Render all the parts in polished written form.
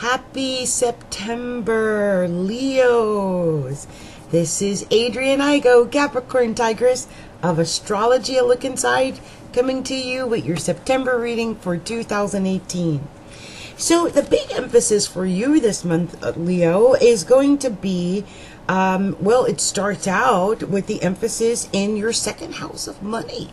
Happy September, Leos. This is Adrian Igo, Capricorntigress of Astrology, a Look Inside, coming to you with your September reading for 2018. So the big emphasis for you this month, Leo, is going to be, it starts out with the emphasis in your second house of money.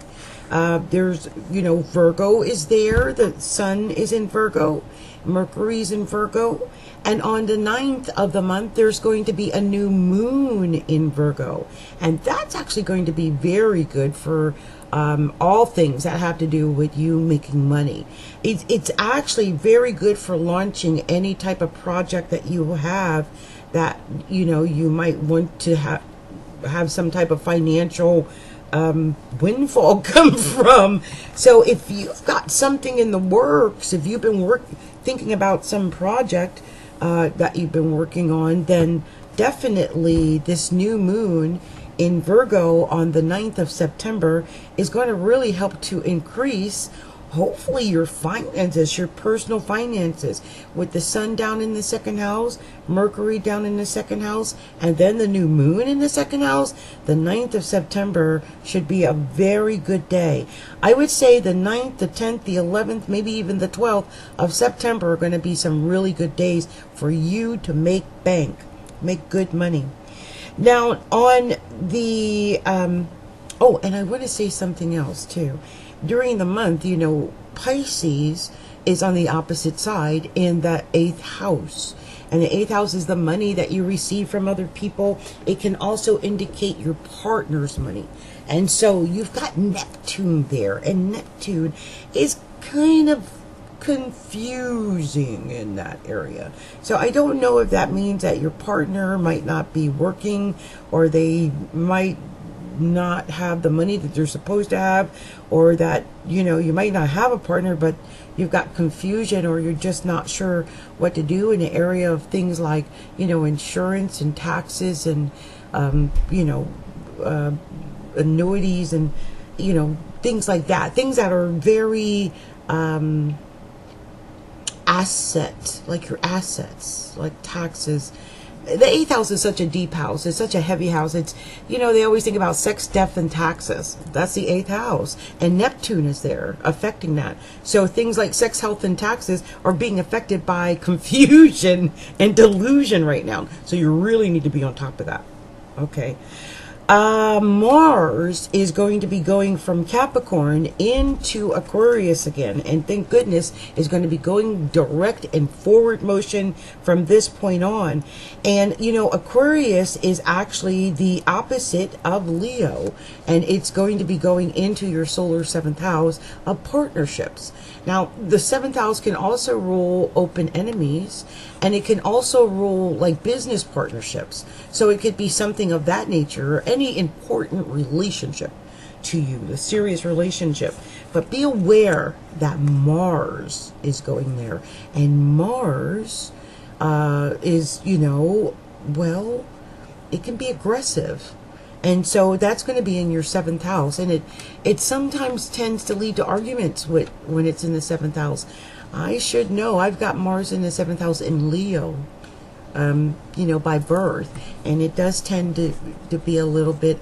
There's, Virgo is there, the sun is in Virgo, Mercury's in Virgo, and on the 9th of the month, there's going to be a new moon in Virgo, and that's actually going to be very good for all things that have to do with you making money. It's actually very good for launching any type of project that you have that, you might want to have some type of financial windfall come from. So if you've got something in the works, if you've been thinking about some project that you've been working on, then definitely this new moon in Virgo on the 9th of September is going to really help to increase, hopefully, your finances, your personal finances, with the sun down in the second house, Mercury down in the second house, and then the new moon in the second house. The 9th of September should be a very good day. I would say the 9th, the 10th, the 11th, maybe even the 12th of September are going to be some really good days for you to make bank, make good money. Now, on the, and I want to say something else too. During the month, Pisces is on the opposite side in the 8th house. And the 8th house is the money that you receive from other people. It can also indicate your partner's money. And so you've got Neptune there. And Neptune is kind of confusing in that area. So I don't know if that means that your partner might not be working, or they might not have the money that they're supposed to have, or that you might not have a partner, but you've got confusion, or you're just not sure what to do in the area of things like insurance and taxes and annuities and things like that, things that are very asset, like your assets, like taxes. The 8th house is such a deep house. It's such a heavy house. It's, they always think about sex, death, and taxes. That's the 8th house. And Neptune is there affecting that. So things like sex, health, and taxes are being affected by confusion and delusion right now. So you really need to be on top of that. Okay. Mars is going to be going from Capricorn into Aquarius again, and thank goodness is going to be going direct and forward motion from this point on. And Aquarius is actually the opposite of Leo, and it's going to be going into your solar 7th house of partnerships. Now, the 7th house can also rule open enemies, and it can also rule like business partnerships. So it could be something of that nature, or any important relationship to you, a serious relationship. But be aware that Mars is going there. And Mars is, it can be aggressive. And so that's going to be in your 7th house. And it sometimes tends to lead to arguments when it's in the 7th house. I should know. I've got Mars in the 7th house in Leo, by birth. And it does tend to be a little bit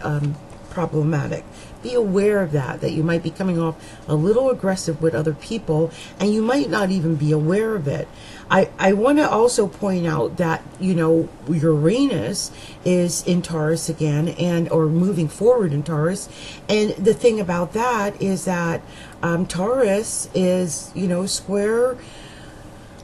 problematic. Be aware of that you might be coming off a little aggressive with other people, and you might not even be aware of it. I want to also point out that, Uranus is in Taurus again, or moving forward in Taurus. And the thing about that is that Taurus is, square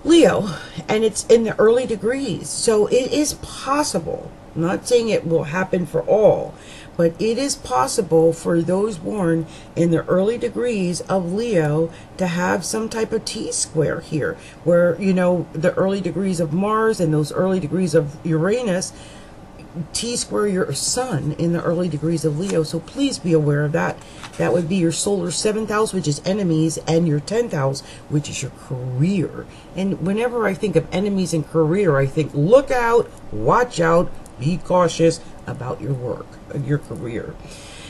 Leo, and it's in the early degrees. So it is possible, I'm not saying it will happen for all, but it is possible for those born in the early degrees of Leo to have some type of T-square here, where, the early degrees of Mars and those early degrees of Uranus T-square your sun in the early degrees of Leo. So please be aware of that. That would be your solar 7th house, which is enemies, and your 10th house, which is your career. And whenever I think of enemies and career, I think look out, watch out, be cautious about your work, your career.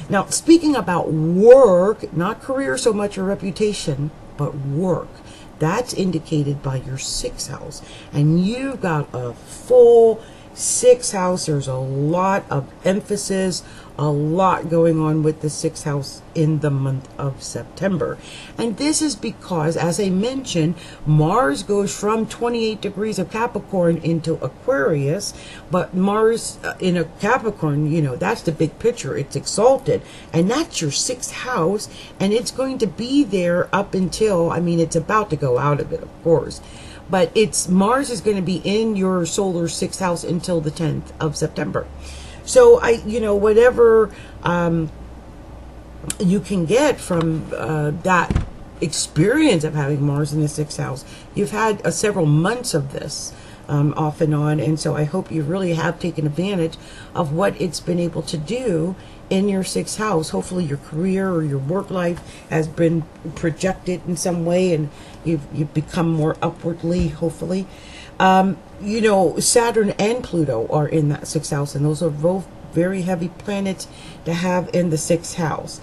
Now, speaking about work, not career so much or reputation, but work. That's indicated by your 6th house. And you've got a full 6th house. There's a lot of emphasis, a lot going on with the 6th house in the month of September. And this is because, as I mentioned, Mars goes from 28 degrees of Capricorn into Aquarius. But Mars in a Capricorn, you know, that's the big picture. It's exalted. And that's your 6th house. And it's going to be there up until, I mean, it's about to go out of it, of course. But it's Mars is going to be in your solar 6th house until the 10th of September. So whatever you can get from that experience of having Mars in the 6th house, you've had several months of this off and on, and so I hope you really have taken advantage of what it's been able to do in your 6th house. Hopefully your career or your work life has been projected in some way, and you've become more upwardly, hopefully. Saturn and Pluto are in that 6th house, and those are both very heavy planets to have in the 6th house.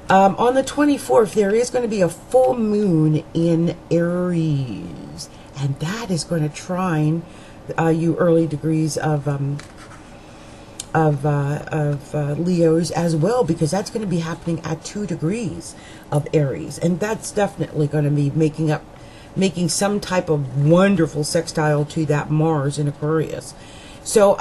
On the 24th, there is going to be a full moon in Aries, and that is going to trine you early degrees of Leos as well, because that's going to be happening at 2 degrees of Aries, and that's definitely going to be making some type of wonderful sextile to that Mars in Aquarius. So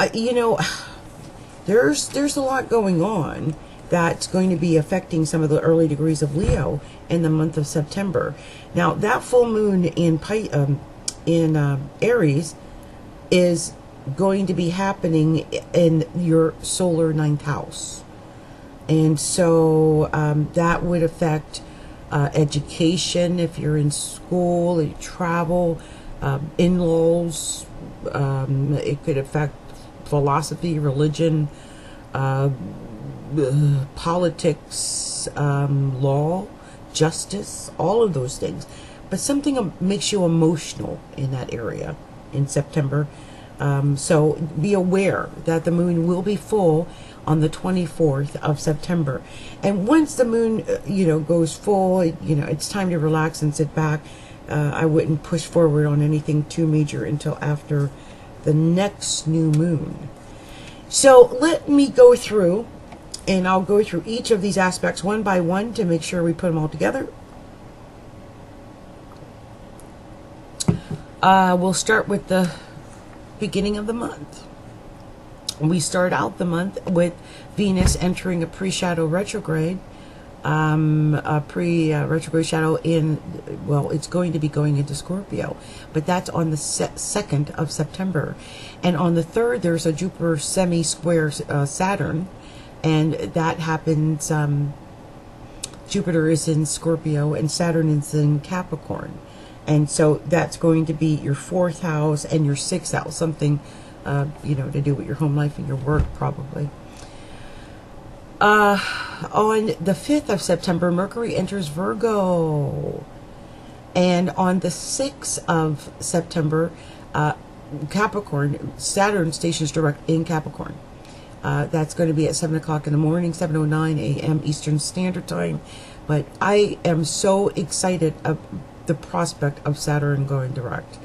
there's a lot going on that's going to be affecting some of the early degrees of Leo in the month of September. Now, that full moon in Aries is going to be happening in your solar 9th house, and so that would affect education if you're in school, you travel, in-laws. It could affect philosophy, religion, politics, law, justice, all of those things. But something makes you emotional in that area in September. So be aware that the moon will be full on the 24th of September. And once the moon, goes full, it's time to relax and sit back. I wouldn't push forward on anything too major until after the next new moon. So let me go through, and I'll go through each of these aspects one by one to make sure we put them all together. We'll start with the beginning of the month. We start out the month with Venus entering a pre-shadow retrograde. A pre-retrograde shadow it's going to be going into Scorpio, but that's on the 2nd of September. And on the 3rd, there's a Jupiter semi-square Saturn, and that happens, Jupiter is in Scorpio and Saturn is in Capricorn. And so that's going to be your 4th house and your 6th house, something, to do with your home life and your work, probably. On the 5th of September, Mercury enters Virgo. And on the 6th of September, Capricorn, Saturn stations direct in Capricorn. That's going to be at 7 o'clock in the morning, 7:09 a.m. Eastern Standard Time. But I am so excited of the prospect of Saturn going direct.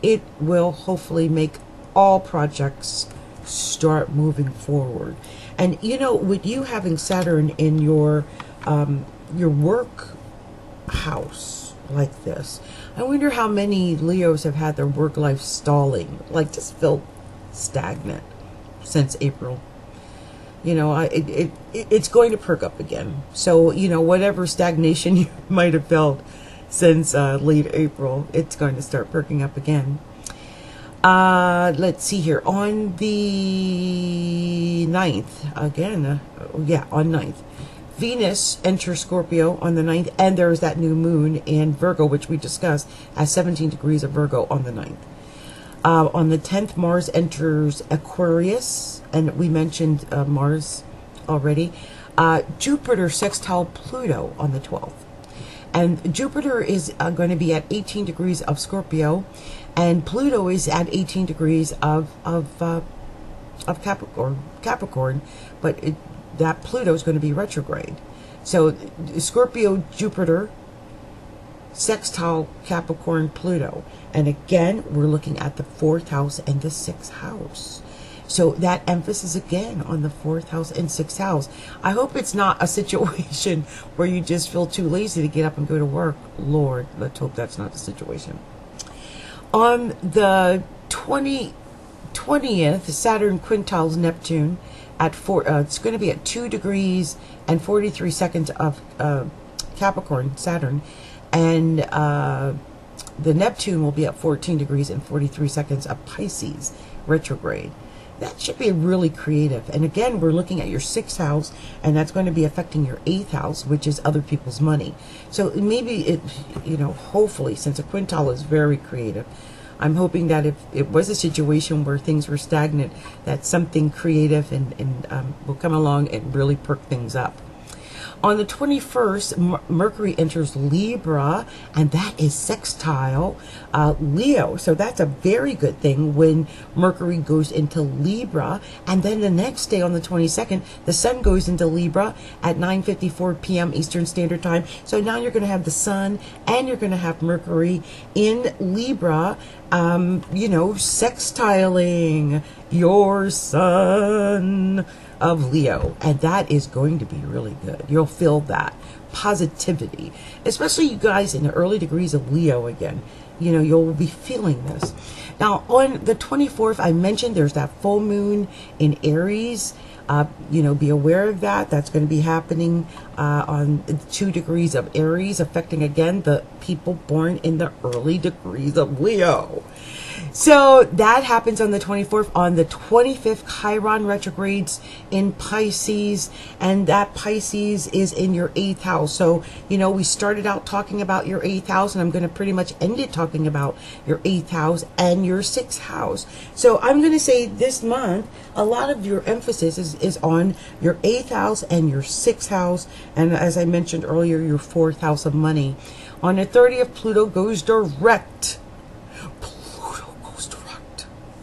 It will hopefully make all projects start moving forward. And with you having Saturn in your work house like this, I wonder how many Leos have had their work life stalling, like just felt stagnant since April. It's going to perk up again. So whatever stagnation you might have felt since late April, it's going to start perking up again. Let's see here. On the 9th, again, on 9th, Venus enters Scorpio on the 9th, and there's that new moon in Virgo, which we discussed, at 17 degrees of Virgo on the 9th. On the 10th, Mars enters Aquarius, and we mentioned Mars already. Jupiter sextile Pluto on the 12th. And Jupiter is going to be at 18 degrees of Scorpio, and Pluto is at 18 degrees of Capricorn, but that Pluto is going to be retrograde. So Scorpio Jupiter sextile Capricorn Pluto. And again, we're looking at the 4th house and the 6th house. So that emphasis again on the 4th house and 6th house. I hope it's not a situation where you just feel too lazy to get up and go to work. Lord, let's hope that's not the situation. On the 20th, Saturn quintiles Neptune at it's going to be at 2 degrees and 43 seconds of Capricorn, Saturn, and the Neptune will be at 14 degrees and 43 seconds of Pisces, retrograde. That should be really creative. And again, we're looking at your 6th house, and that's going to be affecting your 8th house, which is other people's money. So maybe it, hopefully, since a quintile is very creative, I'm hoping that if it was a situation where things were stagnant, that something creative and will come along and really perk things up. On the 21st, Mercury enters Libra, and that is sextile Leo. So that's a very good thing when Mercury goes into Libra. And then the next day on the 22nd, the Sun goes into Libra at 9:54 p.m. Eastern Standard Time. So now you're going to have the Sun and you're going to have Mercury in Libra, sextiling your Sun of Leo, and that is going to be really good. You'll feel that positivity, especially you guys in the early degrees of Leo again. You'll be feeling this. Now on the 24th, I mentioned there's that full moon in Aries. Be aware of that. That's going to be happening on 2 degrees of Aries, affecting again the people born in the early degrees of Leo. So that happens on the 24th. On the 25th, Chiron retrogrades in Pisces, and that Pisces is in your 8th house. So, we started out talking about your 8th house, and I'm going to pretty much end it talking about your 8th house and your 6th house. So I'm going to say this month, a lot of your emphasis is on your 8th house and your 6th house, and as I mentioned earlier, your 4th house of money. On the 30th, Pluto goes direct.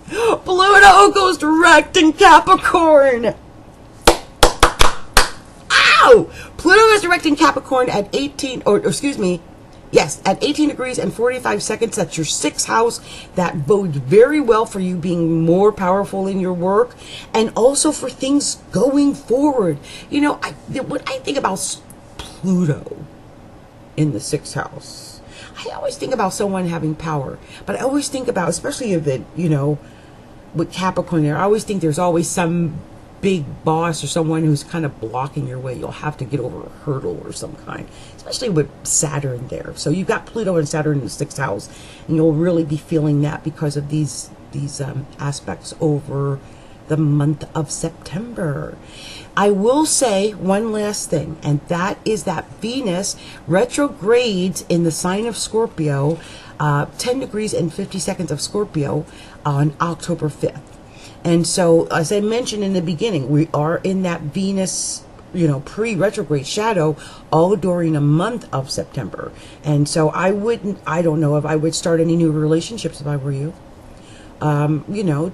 Pluto goes direct in Capricorn. Ow! Pluto goes direct in Capricorn at 18 degrees and 45 seconds. That's your 6th house. That bodes very well for you being more powerful in your work and also for things going forward. When I think about Pluto in the 6th house, I always think about someone having power, but I always think about, especially if it, with Capricorn there, I always think there's always some big boss or someone who's kind of blocking your way. You'll have to get over a hurdle or some kind, especially with Saturn there. So you've got Pluto and Saturn in the 6th house, and you'll really be feeling that because of these aspects over the month of September. I will say one last thing, and that is that Venus retrogrades in the sign of Scorpio, 10 degrees and 50 seconds of Scorpio on October 5th. And so, as I mentioned in the beginning, we are in that Venus, pre-retrograde shadow all during the month of September. And so I don't know if I would start any new relationships if I were you.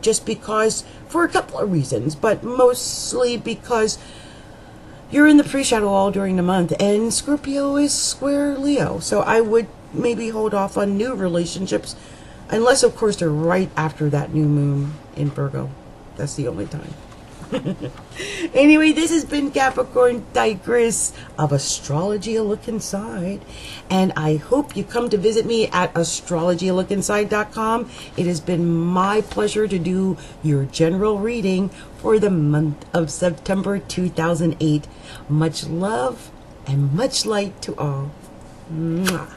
Just because, for a couple of reasons, but mostly because you're in the pre-shadow all during the month, and Scorpio is square Leo. So I would maybe hold off on new relationships, unless, of course, they're right after that new moon in Virgo. That's the only time. Anyway, this has been Capricorntigress of Astrology, a look inside, and I hope you come to visit me at astrologyalookinside.com. It has been my pleasure to do your general reading for the month of September 2008. Much love and much light to all. Mwah.